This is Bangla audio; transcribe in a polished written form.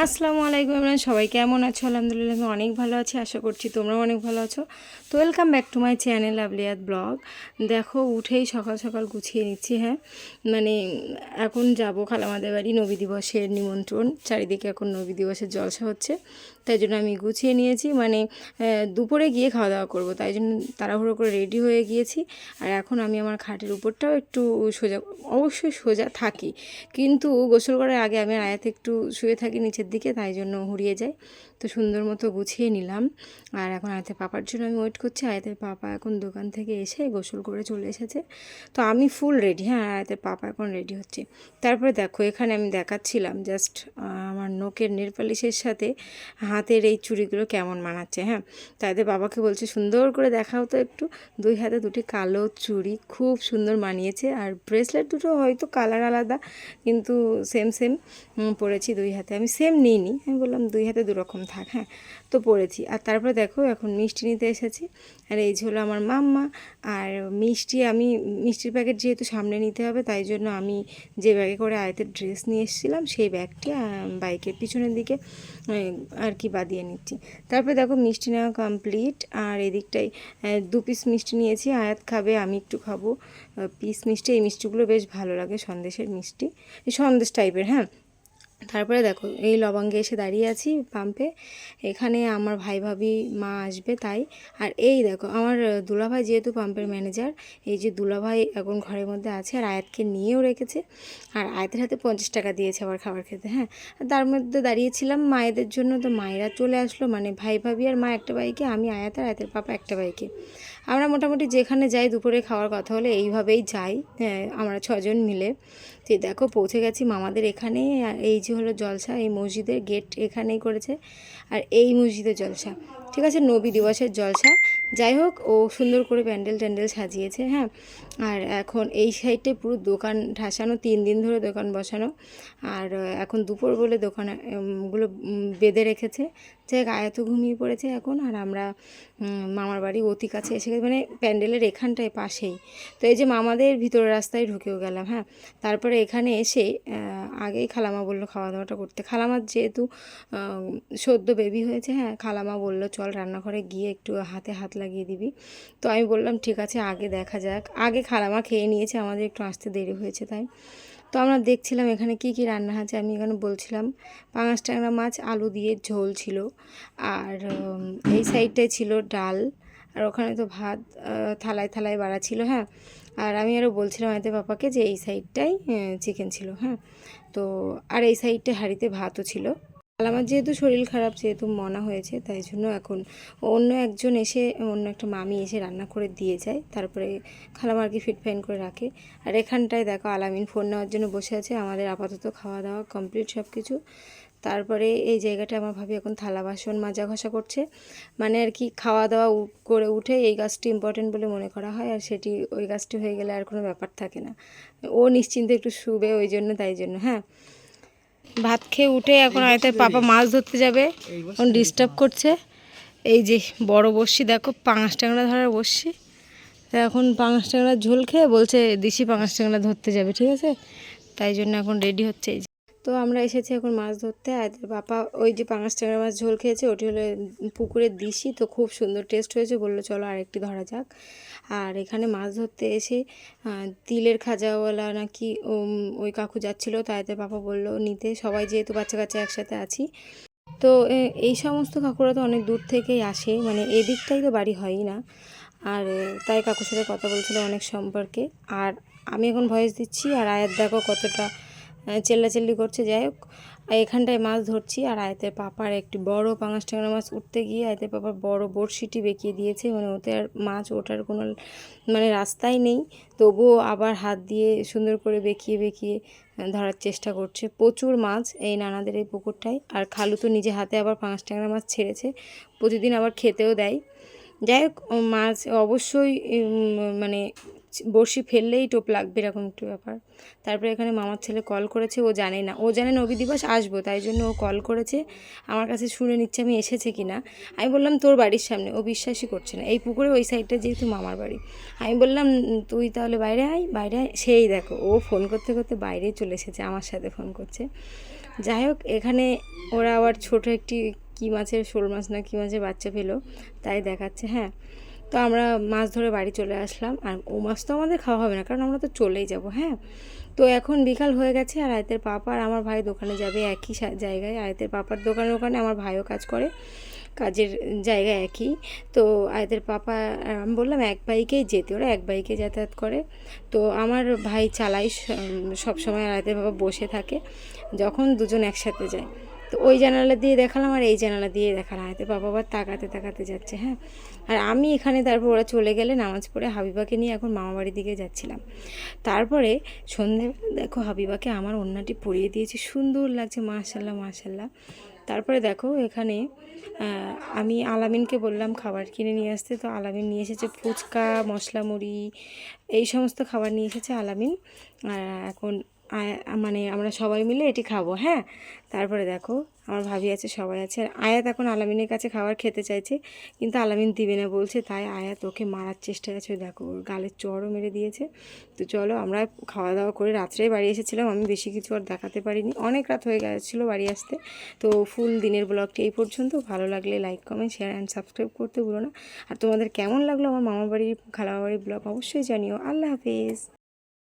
আসসালামু আলাইকুম এমরান, সবাই কেমন আছো? আলহামদুলিল্লাহ আমি অনেক ভালো আছি, আশা করছি তোমরাও অনেক ভালো আছো। তো welcome back to my channel লাভলিয়াত ব্লগ। দেখো উঠেই সকাল সকাল গুছিয়ে নিচ্ছি। হ্যাঁ, মানে এখন যাব খালামাদের বাড়ি, নবী দিবসের নিমন্ত্রণ, চারিদিকে এখন নবী দিবসের জলসা হচ্ছে, তাই জন্য আমি গুছিয়ে নিয়েছি। মানে দুপুরে গিয়ে খাওয়া দাওয়া করব, তাই জন্য তাড়াহুড়ো করে রেডি হয়ে গিয়েছি। আর এখন আমি আমার খাটের উপরটাও একটু সোজা, অবশ্যই সোজা থাকি, কিন্তু গোসল করার আগে আমি আয়াতে একটু শুয়ে থাকি নিচের দিকে, তাই জন্য হুড়িয়ে যায়। তো সুন্দর মতো গুছিয়ে নিলাম। আর এখন আয়াতের পাপার জন্য আমি ওয়েট করছি। আয়াতের পাপা এখন দোকান থেকে এসে গোসল করে চলে এসেছে, তো আমি ফুল রেডি। হ্যাঁ, আয়াতের পাপা এখন রেডি হচ্ছে। তারপরে দেখো এখানে আমি দেখাচ্ছিলাম জাস্ট আমার নখের নেল পালিশের সাথে হাতের এই চুড়িগুলো কেমন মানাচ্ছে। হ্যাঁ, তাদের বাবাকে বলছে সুন্দর করে দেখাও তো একটু। দুই হাতে দুটি কালো চুড়ি খুব সুন্দর মানিয়েছে, আর ব্রেসলেট দুটো হয়তো কালার আলাদা, কিন্তু সেম সেম পরেছি দুই হাতে। আমি সেম নিইনি, আমি বললাম দুই হাতে দুরকম থাক। হ্যাঁ, তো পরেছি। আর তারপরে দেখো এখন মিষ্টি নিতে এসেছি, আর এই হলো আমার মাম্মা। আর মিষ্টি, আমি মিষ্টির প্যাকেট যেহেতু সামনে নিতে হবে, তাই জন্য আমি যে ব্যাগে করে আয়তের ড্রেস নিয়ে এসেছিলাম সেই ব্যাগটি বাইকের পিছনের দিকে আর কি বাদিয়ে নিচ্ছি। তারপরে দেখো মিষ্টি নেওয়া কমপ্লিট। আর এদিকটাই 2 পিস মিষ্টি নিয়েছি, আয়াত খাবে, আমি একটু খাবো পিস মিষ্টি। এই মিষ্টিগুলো বেশ ভালো লাগে, সন্দেশের মিষ্টি, সন্দেশ টাইপের। হ্যাঁ, তারপরে দেখো এই লবঙ্গে এসে দাঁড়িয়ে আছি পাম্পে। এখানে আমার ভাই ভাবি মা আসবে তাই। আর এই দেখো আমার দুলাভাই যেহেতু পাম্পের ম্যানেজার, এই যে দুলাভাই এখন ঘরের মধ্যে আছে, আর আয়াতকে নিয়েও রেখেছে। আর আয়াতের হাতে 50 টাকা দিয়েছে আবার খাবার খেতে। হ্যাঁ, তার মধ্যে দাঁড়িয়েছিলাম মায়েদের জন্য, তো মায়েরা চলে আসলো, মানে ভাই ভাবি আর মা একটা বাইকে, আমি আয়াত আর আয়াতের পাপা একটা বাইকে। আমরা মোটামুটি যেখানে যাই দুপুরে খাওয়ার কথা হলে এইভাবেই যাই, আমরা 6 জন মিলে। তো দেখো পৌঁছে গেছি মামাদের এখানে। এই যে হলো জলসা, এই মসজিদের গেট এখানেই করেছে, আর এই মসজিদের জলসা, ঠিক আছে, নবী দিবসের জলসা। যাই হোক, ও সুন্দর করে প্যান্ডেল ট্যান্ডেল সাজিয়েছে। হ্যাঁ, আর এখন এই সাইডে পুরো দোকান ঠাসানো, 3 দিন ধরে দোকান বসানো। আর এখন দুপুর বলে দোকানগুলো বেঁধে রেখেছে। যাই হোক, আয়াত ঘুমিয়ে পড়েছে এখন, আর আমরা মামার বাড়ি অতি কাছে এসে গেছি, মানে প্যান্ডেলের এখানটায় পাশেই। তো এই যে মামাদের ভিতরের রাস্তায় ঢুকেও গেলাম। হ্যাঁ, তারপরে এখানে এসে আগেই খালামা বললো খাওয়া দাওয়াটা করতে। খালামার যেহেতু সদ্য বেবি হয়েছে, হ্যাঁ, খালামা বললো চল রান্নাঘরে গিয়ে একটু হাতে হাত লাগিয়ে দিবি। তো আমি বললাম ঠিক আছে, আগে দেখা যাক। আগে খালামা খেয়ে নিয়েছে, আমাদের একটু আসতে দেরি হয়েছে তাই। তো আমরা দেখছিলাম এখানে কি কি রান্না আছে। আমি এখানে বলছিলাম পাঙাশ ট্যাংরা মাছ আলু দিয়ে ঝোল ছিল, আর এই সাইডটায় ছিল ডাল, আর ওখানে তো ভাত থালায় থালায় বাড়া ছিল। হ্যাঁ, আর আমি আরও বলছিলাম এতে পাপাকে যে এই সাইডটাই চিকেন ছিল। হ্যাঁ, তো আর এই সাইডটায় হাঁড়িতে ভাতও ছিল। আমার যেহেতু শরীর খারাপ, যেহেতু মনা হয়েছে, তাই জন্য এখন অন্য একজন এসে, অন্য একটা মামি এসে রান্না করে দিয়ে যায়, তারপরে খালামার কি ফিট ফাইন করে রাখে। আর এখানটায় দেখো আলামিন ফোন নেওয়ার জন্য বসে আছে। আমাদের আপাতত খাওয়া দাওয়া কমপ্লিট সব কিছু। তারপরে এই জায়গাটা আমার ভাবি এখন থালা বাসন মাজা ঘষা করছে, মানে আর কি খাওয়া দাওয়া করে উঠে এই কাজটি ইম্পর্টেন্ট বলে মনে করা হয়, আর সেটি ওই কাজটি হয়ে গেলে আর কোনো ব্যাপার থাকে না, ও নিশ্চিন্তে একটু শুবে ওই জন্য, তাই জন্য। হ্যাঁ, ভাত খেয়ে উঠে এখন আয়তের পাপা মাছ ধরতে যাবে, এখন ডিস্টার্ব করছে। এই যে বড় বড়শি দেখো, পাঙাশ ট্যাংরা ধরার বড়শি। তা এখন পাঙাশ ট্যাংরার ঝোল খেয়ে বলছে দিশি পাঙাশ ট্যাংরা ধরতে যাবে, ঠিক আছে, তাই জন্য এখন রেডি হচ্ছে। এই যে তো আমরা এসেছি এখন মাছ ধরতে। আর বাবা ওই যে পাঙাশ ট্যাংরা মাছ ঝোল খেয়েছে, ওটি হলো পুকুরের দিশি, তো খুব সুন্দর টেস্ট হয়েছে, বললো চলো আরেকটি ধরা যাক। আর এখানে মাছ ধরতে এসে তিলের খাজাওয়ালা নাকি ওই কাকু যাচ্ছিলো, তাইতে বাবা বললো নিতে, সবাই যেহেতু বাচ্চা কাচ্চা একসাথে আছি। তো এই সমস্ত কাকুরা তো অনেক দূর থেকেই আসে, মানে এদিকটাই তো বাড়ি হয়ই না। আর তাই কাকুর সাথে কথা বলছিল অনেক সম্পর্কে। আর আমি এখন ভয়েস দিচ্ছি, আর আয়াত দেখো কতটা চেল্লাচিল্লি করছে। যাই হোক, এখানটায় মাছ ধরছি, আর আয়াতের পাপার একটি বড় পাঙাশ ট্যাংরা মাছ উঠতে গিয়ে আয়াতের পাপার বড় বড়শিটি বেঁকিয়ে দিয়েছে, মানে ওতে আর মাছ ওঠার কোনো মানে রাস্তাই নেই, তবুও আবার হাত দিয়ে সুন্দর করে বেঁকিয়ে বেঁকিয়ে ধরার চেষ্টা করছে। প্রচুর মাছ এই নানাদের এই পুকুরটায়। আর খালু তো নিজে হাতে আবার পাঙাশ ট্যাংরা মাছ ছেড়েছে, প্রতিদিন আবার খেতেও দেয়। যাই হোক, মাছ অবশ্যই মানে বড়শি ফেললেই টোপ লাগবে, এরকম একটু ব্যাপার। তারপরে এখানে মামার ছেলে কল করেছে, ও জানে না, ও জানে নবী দিবস আসবো, তাই জন্য ও কল করেছে আমার কাছে, শুনে নিচ্ছে আমি এসেছে কি না। আমি বললাম তোর বাড়ির সামনে, ও বিশ্বাসই করছে না, এই পুকুরে ওই সাইডটা যেহেতু মামার বাড়ি। আমি বললাম তুই তাহলে বাইরে আয়, বাইরে আয়। সেই দেখো ও ফোন করতে করতে বাইরে চলে এসেছে, আমার সাথে ফোন করছে। যাই হোক, এখানে ওরা আবার ছোট একটি কী মাছের, শোল মাছ না কী মাছের বাচ্চা পেলো, তাই দেখাচ্ছে। হ্যাঁ, তো আমরা মাছ ধরে বাড়ি চলে আসলাম। আর ও মাছ তো আমাদের খাওয়া হবে না, কারণ আমরা তো চলেই যাব। হ্যাঁ, তো এখন বিকাল হয়ে গেছে, আর আয়তের পাপা আর আমার ভাই দোকানে যাবে একই জায়গায়। আয়তের পাপার দোকানের ওখানে আমার ভাইও কাজ করে, কাজের জায়গা একই। তো আয়তের পাপা, আমি বললাম এক বাইকেই যেতে, ওরা এক বাইকে যাতায়াত করে। তো আমার ভাই চালাই সব সময়, আর আয়তের পাপা বসে থাকে যখন দুজন একসাথে যায়। তো ওই জানালা দিয়ে দেখালাম আর এই জানালা দিয়ে দেখালাম, আয়তের পাপা আবার তাকাতে তাকাতে যাচ্ছে। হ্যাঁ, আর আমি এখানে, তারপর ওরা চলে গেলে নামাজ পড়ে হাবিবাকে নিয়ে এখন মামাবাড়ির দিকে যাচ্ছিলাম। তারপরে সন্ধেবেলা দেখো হাবিবাকে আমার ওড়নাটি পরিয়ে দিয়েছি, সুন্দর লাগছে, মাশাল্লাহ মাশাল্লাহ। তারপরে দেখো এখানে আমি আলামিনকে বললাম খাবার কিনে নিয়ে আসতে, তো আলামিন নিয়ে এসেছে ফুচকা, মশলা মুড়ি, এই সমস্ত খাবার নিয়ে এসেছে আলামিন। আর এখন মানে আমরা সবাই মিলে এটি খাবো। হ্যাঁ, তারপরে দেখো আমার ভাবি আছে, সবাই আছে। আর আয়াত এখন আলামিনের কাছে খাবার খেতে চাইছে, কিন্তু আলামিন দিবে না বলছে, তাই আয়াত ওকে মারার চেষ্টা আছে। দেখো ওর গালের চড়ও মেরে দিয়েছে। তো চলো আমরা খাওয়া দাওয়া করে রাত্রেই বাড়ি এসেছিলাম, আমি বেশি কিছু আর দেখাতে পারিনি, অনেক রাত হয়ে গেছিলো বাড়ি আসতে। তো ফুল দিনের ব্লগটি এই পর্যন্ত। ভালো লাগলে like, comment, share and subscribe করতে ভুলো না। আর তোমাদের কেমন লাগলো আমার মামাবাড়ির, খালাবাড়ির ব্লগ অবশ্যই জানিও। আল্লাহ হাফেজ।